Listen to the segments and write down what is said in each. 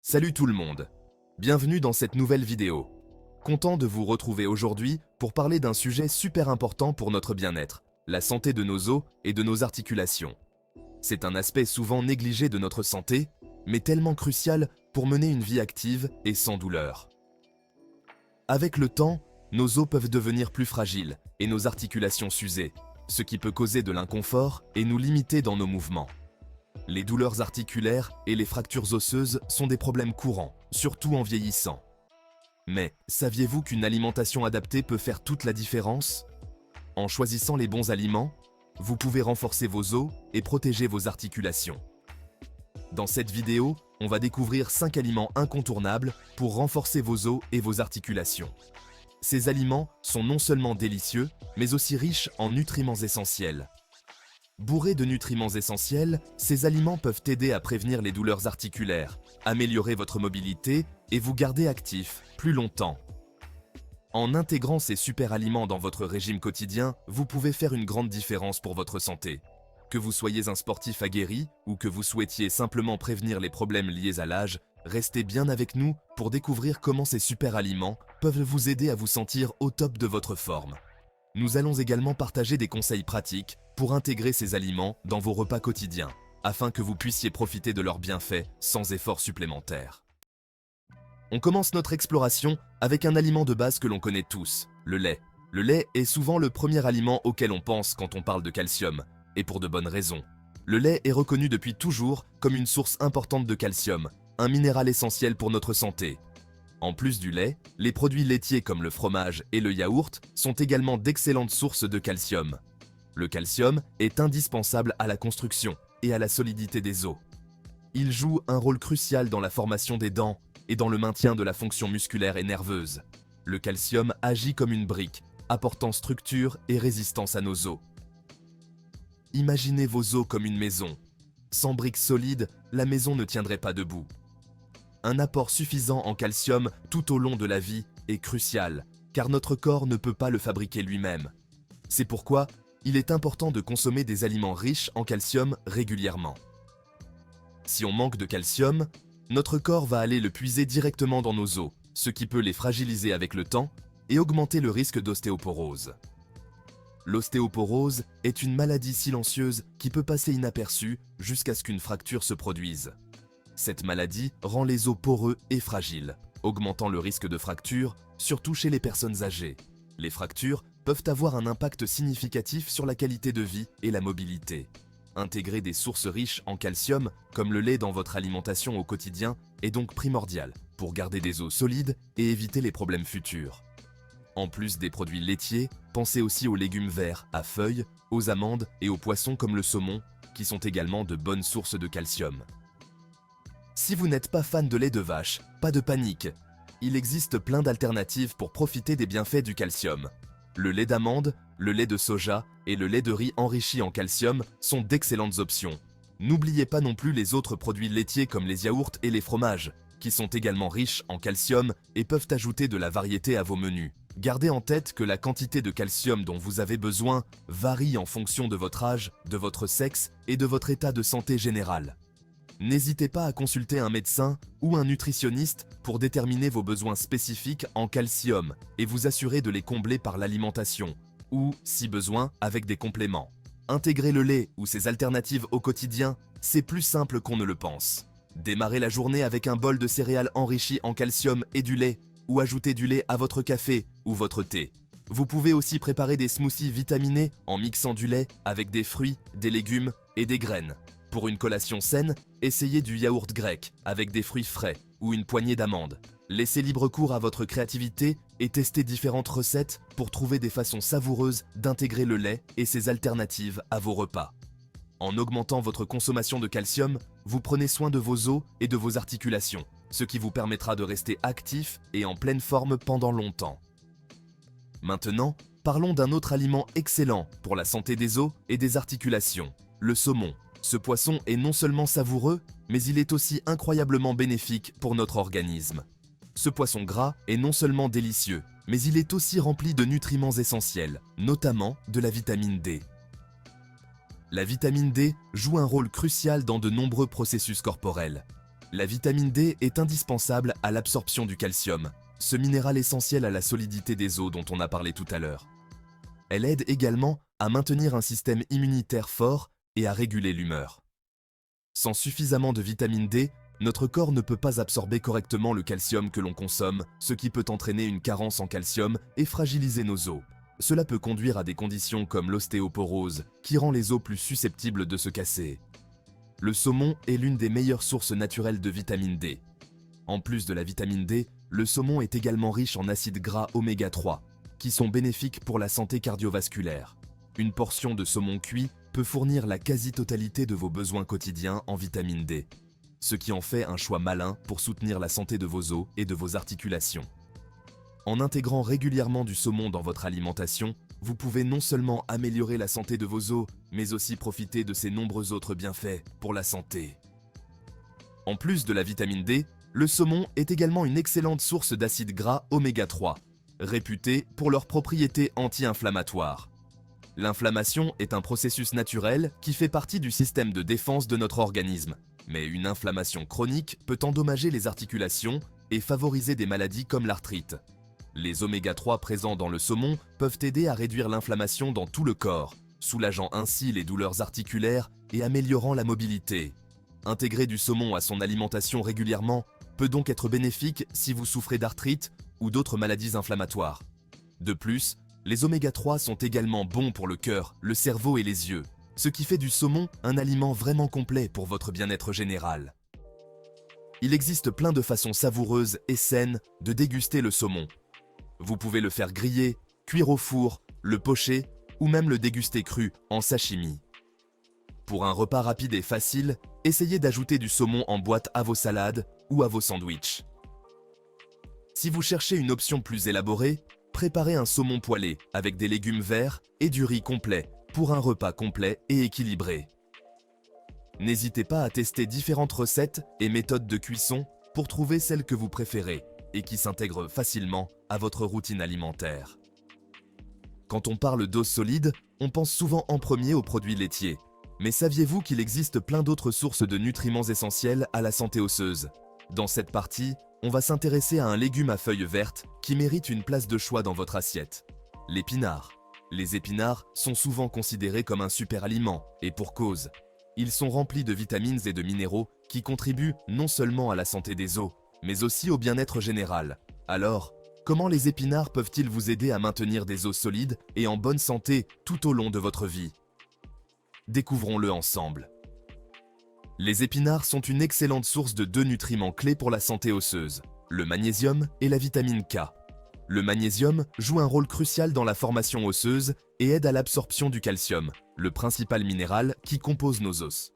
Salut tout le monde, bienvenue dans cette nouvelle vidéo. Content de vous retrouver aujourd'hui pour parler d'un sujet super important pour notre bien-être, la santé de nos os et de nos articulations. C'est un aspect souvent négligé de notre santé, mais tellement crucial pour mener une vie active et sans douleur. Avec le temps, nos os peuvent devenir plus fragiles et nos articulations s'user, ce qui peut causer de l'inconfort et nous limiter dans nos mouvements. Les douleurs articulaires et les fractures osseuses sont des problèmes courants, surtout en vieillissant. Mais saviez-vous qu'une alimentation adaptée peut faire toute la différence? En choisissant les bons aliments, vous pouvez renforcer vos os et protéger vos articulations. Dans cette vidéo, on va découvrir 5 aliments incontournables pour renforcer vos os et vos articulations. Ces aliments sont non seulement délicieux, mais aussi riches en nutriments essentiels. Bourrés de nutriments essentiels, ces aliments peuvent aider à prévenir les douleurs articulaires, améliorer votre mobilité et vous garder actif plus longtemps. En intégrant ces super aliments dans votre régime quotidien, vous pouvez faire une grande différence pour votre santé. Que vous soyez un sportif aguerri ou que vous souhaitiez simplement prévenir les problèmes liés à l'âge, restez bien avec nous pour découvrir comment ces super aliments peuvent vous aider à vous sentir au top de votre forme. Nous allons également partager des conseils pratiques pour intégrer ces aliments dans vos repas quotidiens, afin que vous puissiez profiter de leurs bienfaits sans effort supplémentaire. On commence notre exploration avec un aliment de base que l'on connaît tous, le lait. Le lait est souvent le premier aliment auquel on pense quand on parle de calcium, et pour de bonnes raisons. Le lait est reconnu depuis toujours comme une source importante de calcium, un minéral essentiel pour notre santé. En plus du lait, les produits laitiers comme le fromage et le yaourt sont également d'excellentes sources de calcium. Le calcium est indispensable à la construction et à la solidité des os. Il joue un rôle crucial dans la formation des dents et dans le maintien de la fonction musculaire et nerveuse. Le calcium agit comme une brique, apportant structure et résistance à nos os. Imaginez vos os comme une maison. Sans briques solides, la maison ne tiendrait pas debout. Un apport suffisant en calcium tout au long de la vie est crucial, car notre corps ne peut pas le fabriquer lui-même. C'est pourquoi il est important de consommer des aliments riches en calcium régulièrement. Si on manque de calcium, notre corps va aller le puiser directement dans nos os, ce qui peut les fragiliser avec le temps et augmenter le risque d'ostéoporose. L'ostéoporose est une maladie silencieuse qui peut passer inaperçue jusqu'à ce qu'une fracture se produise. Cette maladie rend les os poreux et fragiles, augmentant le risque de fracture, surtout chez les personnes âgées. Les fractures peuvent avoir un impact significatif sur la qualité de vie et la mobilité. Intégrer des sources riches en calcium, comme le lait dans votre alimentation au quotidien, est donc primordial pour garder des os solides et éviter les problèmes futurs. En plus des produits laitiers, pensez aussi aux légumes verts, à feuilles, aux amandes et aux poissons comme le saumon, qui sont également de bonnes sources de calcium. Si vous n'êtes pas fan de lait de vache, pas de panique. Il existe plein d'alternatives pour profiter des bienfaits du calcium. Le lait d'amande, le lait de soja et le lait de riz enrichi en calcium sont d'excellentes options. N'oubliez pas non plus les autres produits laitiers comme les yaourts et les fromages, qui sont également riches en calcium et peuvent ajouter de la variété à vos menus. Gardez en tête que la quantité de calcium dont vous avez besoin varie en fonction de votre âge, de votre sexe et de votre état de santé général. N'hésitez pas à consulter un médecin ou un nutritionniste pour déterminer vos besoins spécifiques en calcium et vous assurer de les combler par l'alimentation ou, si besoin, avec des compléments. Intégrer le lait ou ses alternatives au quotidien, c'est plus simple qu'on ne le pense. Démarrez la journée avec un bol de céréales enrichies en calcium et du lait ou ajouter du lait à votre café ou votre thé. Vous pouvez aussi préparer des smoothies vitaminés en mixant du lait avec des fruits, des légumes et des graines. Pour une collation saine, essayez du yaourt grec avec des fruits frais ou une poignée d'amandes. Laissez libre cours à votre créativité et testez différentes recettes pour trouver des façons savoureuses d'intégrer le lait et ses alternatives à vos repas. En augmentant votre consommation de calcium, vous prenez soin de vos os et de vos articulations, ce qui vous permettra de rester actif et en pleine forme pendant longtemps. Maintenant, parlons d'un autre aliment excellent pour la santé des os et des articulations, le saumon. Ce poisson est non seulement savoureux, mais il est aussi incroyablement bénéfique pour notre organisme. Ce poisson gras est non seulement délicieux, mais il est aussi rempli de nutriments essentiels, notamment de la vitamine D. La vitamine D joue un rôle crucial dans de nombreux processus corporels. La vitamine D est indispensable à l'absorption du calcium, ce minéral essentiel à la solidité des os dont on a parlé tout à l'heure. Elle aide également à maintenir un système immunitaire fort et à réguler l'humeur. Sans suffisamment de vitamine D, notre corps ne peut pas absorber correctement le calcium que l'on consomme, ce qui peut entraîner une carence en calcium et fragiliser nos os. Cela peut conduire à des conditions comme l'ostéoporose, qui rend les os plus susceptibles de se casser. Le saumon est l'une des meilleures sources naturelles de vitamine D. En plus de la vitamine D, le saumon est également riche en acides gras oméga 3, qui sont bénéfiques pour la santé cardiovasculaire. Une portion de saumon cuit peut fournir la quasi-totalité de vos besoins quotidiens en vitamine D, ce qui en fait un choix malin pour soutenir la santé de vos os et de vos articulations. En intégrant régulièrement du saumon dans votre alimentation, vous pouvez non seulement améliorer la santé de vos os, mais aussi profiter de ses nombreux autres bienfaits pour la santé. En plus de la vitamine D, le saumon est également une excellente source d'acides gras oméga 3, réputés pour leurs propriétés anti-inflammatoires. L'inflammation est un processus naturel qui fait partie du système de défense de notre organisme, mais une inflammation chronique peut endommager les articulations et favoriser des maladies comme l'arthrite. Les oméga 3 présents dans le saumon peuvent aider à réduire l'inflammation dans tout le corps, soulageant ainsi les douleurs articulaires et améliorant la mobilité. Intégrer du saumon à son alimentation régulièrement peut donc être bénéfique si vous souffrez d'arthrite ou d'autres maladies inflammatoires. De plus, les oméga 3 sont également bons pour le cœur, le cerveau et les yeux, ce qui fait du saumon un aliment vraiment complet pour votre bien-être général. Il existe plein de façons savoureuses et saines de déguster le saumon. Vous pouvez le faire griller, cuire au four, le pocher ou même le déguster cru en sashimi. Pour un repas rapide et facile, essayez d'ajouter du saumon en boîte à vos salades ou à vos sandwichs. Si vous cherchez une option plus élaborée, préparez un saumon poêlé avec des légumes verts et du riz complet pour un repas complet et équilibré. N'hésitez pas à tester différentes recettes et méthodes de cuisson pour trouver celle que vous préférez et qui s'intègre facilement à votre routine alimentaire. Quand on parle d'os solides, on pense souvent en premier aux produits laitiers. Mais saviez-vous qu'il existe plein d'autres sources de nutriments essentiels à la santé osseuse? Dans cette partie, on va s'intéresser à un légume à feuilles vertes qui mérite une place de choix dans votre assiette. L'épinard. Les épinards sont souvent considérés comme un super aliment, et pour cause. Ils sont remplis de vitamines et de minéraux qui contribuent non seulement à la santé des os, mais aussi au bien-être général. Alors, comment les épinards peuvent-ils vous aider à maintenir des os solides et en bonne santé tout au long de votre vie? Découvrons-le ensemble. Les épinards sont une excellente source de deux nutriments clés pour la santé osseuse, le magnésium et la vitamine K. Le magnésium joue un rôle crucial dans la formation osseuse et aide à l'absorption du calcium, le principal minéral qui compose nos os.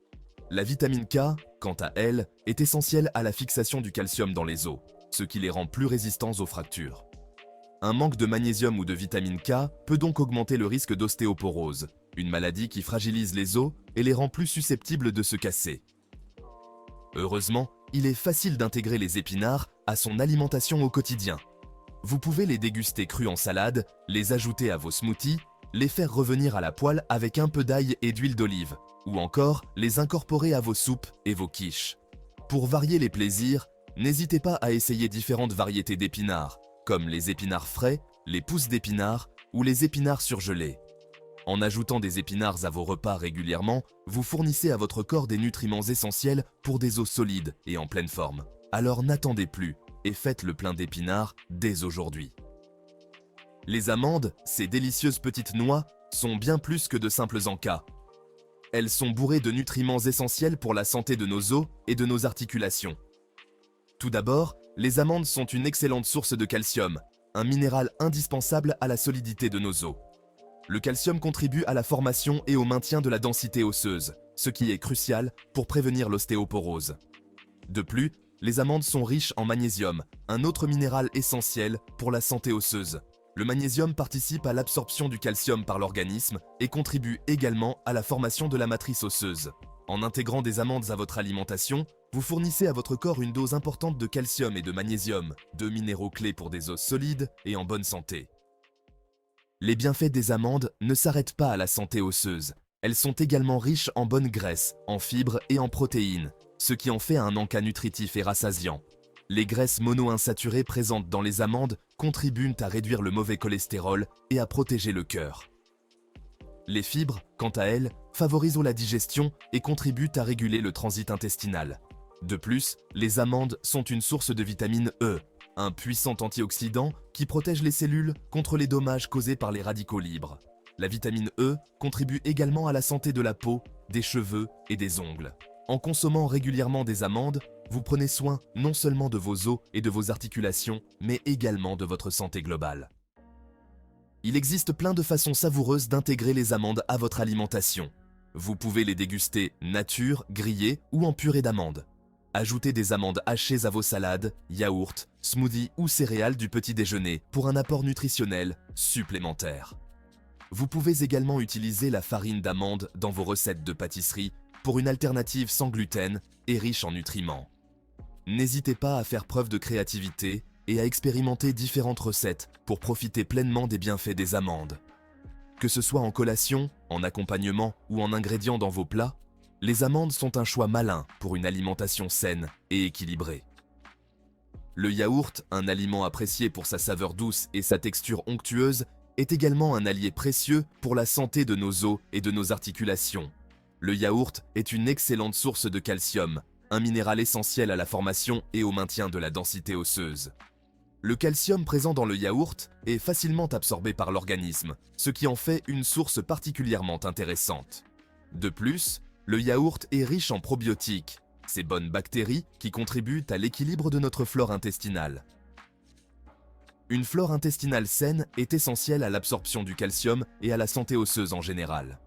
La vitamine K, quant à elle, est essentielle à la fixation du calcium dans les os, ce qui les rend plus résistants aux fractures. Un manque de magnésium ou de vitamine K peut donc augmenter le risque d'ostéoporose, une maladie qui fragilise les os et les rend plus susceptibles de se casser. Heureusement, il est facile d'intégrer les épinards à son alimentation au quotidien. Vous pouvez les déguster crus en salade, les ajouter à vos smoothies, les faire revenir à la poêle avec un peu d'ail et d'huile d'olive, ou encore les incorporer à vos soupes et vos quiches. Pour varier les plaisirs, n'hésitez pas à essayer différentes variétés d'épinards, comme les épinards frais, les pousses d'épinards ou les épinards surgelés. En ajoutant des épinards à vos repas régulièrement, vous fournissez à votre corps des nutriments essentiels pour des os solides et en pleine forme. Alors n'attendez plus et faites le plein d'épinards dès aujourd'hui. Les amandes, ces délicieuses petites noix, sont bien plus que de simples encas. Elles sont bourrées de nutriments essentiels pour la santé de nos os et de nos articulations. Tout d'abord, les amandes sont une excellente source de calcium, un minéral indispensable à la solidité de nos os. Le calcium contribue à la formation et au maintien de la densité osseuse, ce qui est crucial pour prévenir l'ostéoporose. De plus, les amandes sont riches en magnésium, un autre minéral essentiel pour la santé osseuse. Le magnésium participe à l'absorption du calcium par l'organisme et contribue également à la formation de la matrice osseuse. En intégrant des amandes à votre alimentation, vous fournissez à votre corps une dose importante de calcium et de magnésium, deux minéraux clés pour des os solides et en bonne santé. Les bienfaits des amandes ne s'arrêtent pas à la santé osseuse. Elles sont également riches en bonnes graisses, en fibres et en protéines, ce qui en fait un encas nutritif et rassasiant. Les graisses monoinsaturées présentes dans les amandes contribuent à réduire le mauvais cholestérol et à protéger le cœur. Les fibres, quant à elles, favorisent la digestion et contribuent à réguler le transit intestinal. De plus, les amandes sont une source de vitamine E, un puissant antioxydant qui protège les cellules contre les dommages causés par les radicaux libres. La vitamine E contribue également à la santé de la peau, des cheveux et des ongles. En consommant régulièrement des amandes, vous prenez soin non seulement de vos os et de vos articulations, mais également de votre santé globale. Il existe plein de façons savoureuses d'intégrer les amandes à votre alimentation. Vous pouvez les déguster nature, grillées ou en purée d'amandes. Ajoutez des amandes hachées à vos salades, yaourts, smoothies ou céréales du petit déjeuner pour un apport nutritionnel supplémentaire. Vous pouvez également utiliser la farine d'amande dans vos recettes de pâtisserie pour une alternative sans gluten et riche en nutriments. N'hésitez pas à faire preuve de créativité et à expérimenter différentes recettes pour profiter pleinement des bienfaits des amandes. Que ce soit en collation, en accompagnement ou en ingrédients dans vos plats, les amandes sont un choix malin pour une alimentation saine et équilibrée. Le yaourt, un aliment apprécié pour sa saveur douce et sa texture onctueuse, est également un allié précieux pour la santé de nos os et de nos articulations. Le yaourt est une excellente source de calcium, un minéral essentiel à la formation et au maintien de la densité osseuse. Le calcium présent dans le yaourt est facilement absorbé par l'organisme, ce qui en fait une source particulièrement intéressante. De plus, le yaourt est riche en probiotiques, ces bonnes bactéries qui contribuent à l'équilibre de notre flore intestinale. Une flore intestinale saine est essentielle à l'absorption du calcium et à la santé osseuse en général.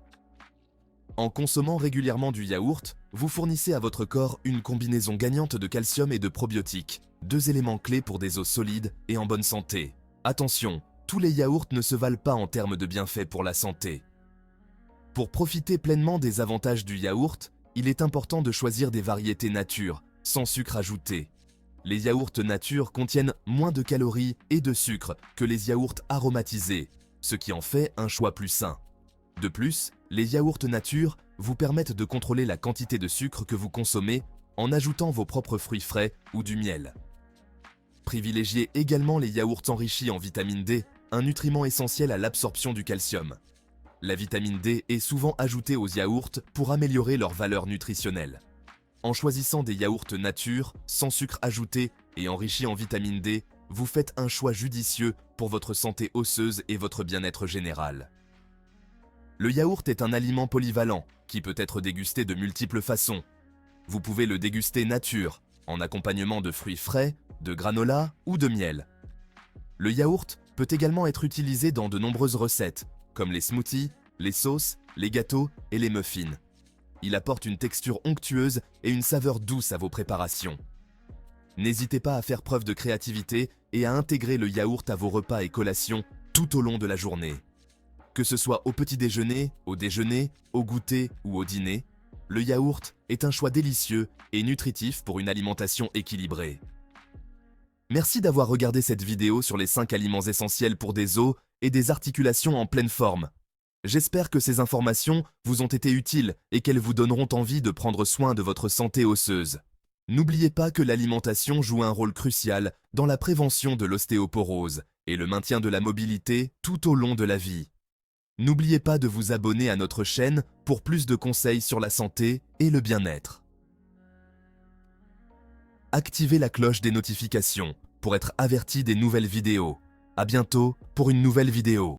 En consommant régulièrement du yaourt, vous fournissez à votre corps une combinaison gagnante de calcium et de probiotiques, deux éléments clés pour des os solides et en bonne santé. Attention, tous les yaourts ne se valent pas en termes de bienfaits pour la santé. Pour profiter pleinement des avantages du yaourt, il est important de choisir des variétés nature, sans sucre ajouté. Les yaourts nature contiennent moins de calories et de sucre que les yaourts aromatisés, ce qui en fait un choix plus sain. De plus, les yaourts nature vous permettent de contrôler la quantité de sucre que vous consommez en ajoutant vos propres fruits frais ou du miel. Privilégiez également les yaourts enrichis en vitamine D, un nutriment essentiel à l'absorption du calcium. La vitamine D est souvent ajoutée aux yaourts pour améliorer leur valeur nutritionnelle. En choisissant des yaourts nature, sans sucre ajouté et enrichis en vitamine D, vous faites un choix judicieux pour votre santé osseuse et votre bien-être général. Le yaourt est un aliment polyvalent qui peut être dégusté de multiples façons. Vous pouvez le déguster nature, en accompagnement de fruits frais, de granola ou de miel. Le yaourt peut également être utilisé dans de nombreuses recettes, comme les smoothies, les sauces, les gâteaux et les muffins. Il apporte une texture onctueuse et une saveur douce à vos préparations. N'hésitez pas à faire preuve de créativité et à intégrer le yaourt à vos repas et collations tout au long de la journée. Que ce soit au petit déjeuner, au déjeuner, au goûter ou au dîner, le yaourt est un choix délicieux et nutritif pour une alimentation équilibrée. Merci d'avoir regardé cette vidéo sur les 5 aliments essentiels pour des os et des articulations en pleine forme. J'espère que ces informations vous ont été utiles et qu'elles vous donneront envie de prendre soin de votre santé osseuse. N'oubliez pas que l'alimentation joue un rôle crucial dans la prévention de l'ostéoporose et le maintien de la mobilité tout au long de la vie. N'oubliez pas de vous abonner à notre chaîne pour plus de conseils sur la santé et le bien-être. Activez la cloche des notifications pour être averti des nouvelles vidéos. À bientôt pour une nouvelle vidéo.